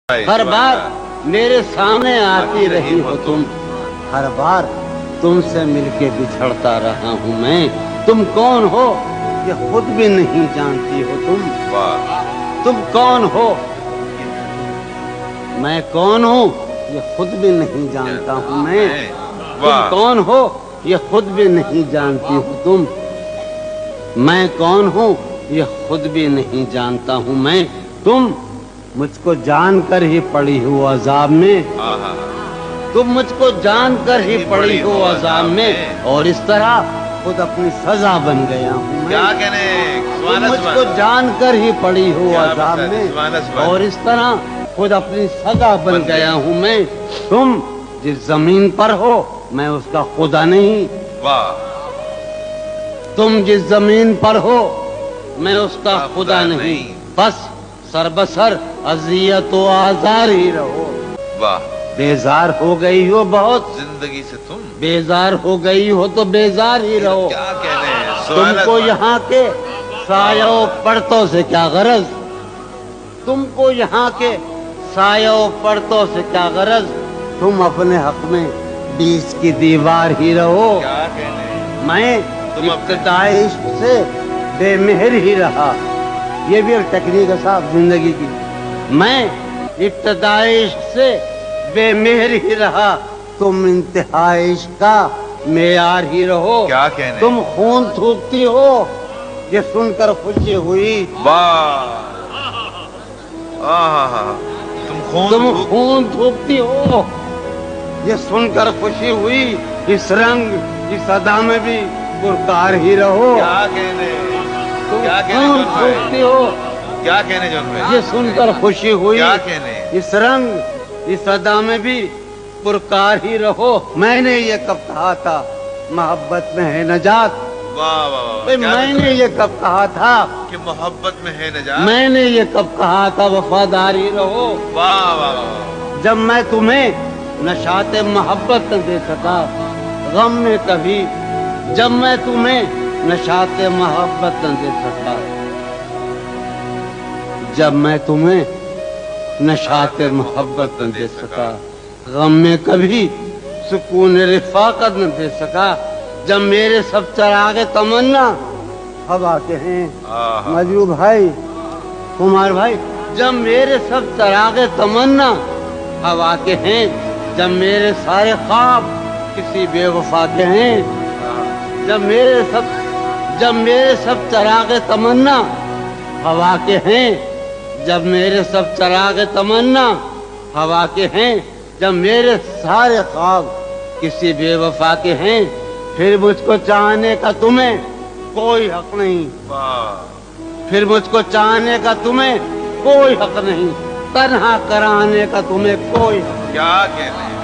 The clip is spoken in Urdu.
ہر بار میرے سامنے آتی رہی ہو تم، ہر بار تم سے مل کے بچھڑتا رہا ہوں میں۔ تم کون ہو یہ خود بھی نہیں جانتی ہو تم کون ہو، میں کون ہوں یہ خود بھی نہیں جانتا ہوں میں۔ تم کون ہو یہ خود بھی نہیں جانتی ہو تم، میں کون ہوں یہ خود بھی نہیں جانتا ہوں میں۔ تم مجھ کو جان کر ہی پڑی ہو عذاب میں، تم مجھ کو جان کر ہی پڑی ہو عذاب میں، اور اس طرح خود اپنی سزا بن گیا ہوں میں۔ کیا کہنے تم مجھ کو جان کر ہی پڑی ہو عذاب میں، اور اس طرح خود اپنی سزا بن گیا ہوں میں۔ تم جس زمین پر ہو میں اس کا خدا نہیں، تم جس زمین پر ہو میں اس کا خدا نہیں، بس سر بسر اذیت و آزار ہی رہو۔ بیزار ہو گئی ہو بہت زندگی سے تم، بیزار ہو گئی ہو تو بیزار ہی رہو۔ کیا کہنے تم کو یہاں کے سایہ و پرتوں سے کیا غرض، تم کو یہاں کے سایہ و پرتوں سے کیا غرض، تم اپنے حق میں بیچ کی دیوار ہی رہو۔ کیا کہنے میں ابتدائی عشق سے بے مہر ہی رہا، یہ بھی ایک ٹیکنیک ہے صاحب زندگی کی۔ میں ابتدائی عشق سے بے مہر ہی رہا، تم انتہائی عشق کا معیار ہی رہو۔ کیا کہنے تم خون تھوکتی ہو یہ سن کر خوشی ہوئی، تم خون تھوکتی ہو یہ سن کر خوشی ہوئی، اس رنگ اس ادا میں بھی پرکار ہی رہو۔ کیا کہنے تم خون تھوکتی ہو کیا کہنے جون بھائی، یہ سن کر خوشی ہوئی، کیا کہنے اس رنگ اس ادا میں بھی پرکار ہی رہو۔ میں نے یہ کب کہا تھا محبت میں ہے نجات، واہ واہ واہ، میں نے یہ کب کہا تھا، کہ محبت میں ہے نجات، میں نے یہ کب کہا تھا وفادار ہی رہو۔ واہ واہ واہ، جب میں تمہیں نشاط محبت نہ دے سکا غم میں کبھی، جب میں تمہیں نشاط محبت نہ دے سکا، جب میں تمہیں نشاط محبت نہ دے سکا، غم میں کبھی سکون رفاقت نہ دے سکا، جب میرے سب چراغ تمنا ہوا کے ہیں مجو بھائی کمار بھائی، جب میرے سب چراغ تمنا ہوا کے ہیں، جب میرے سارے خواب کسی بے وفا کے ہیں، جب میرے سب چراغ تمنا ہوا کے ہیں، جب میرے سب چراغ تمنا ہوا کے ہیں، جب میرے سارے خواب کسی بے وفا کے ہیں، پھر مجھ کو چاہنے کا تمہیں کوئی حق نہیں، پھر مجھ کو چاہنے کا تمہیں کوئی حق نہیں، تنہا کرانے کا تمہیں کوئی حق نہیں۔ کیا کہنے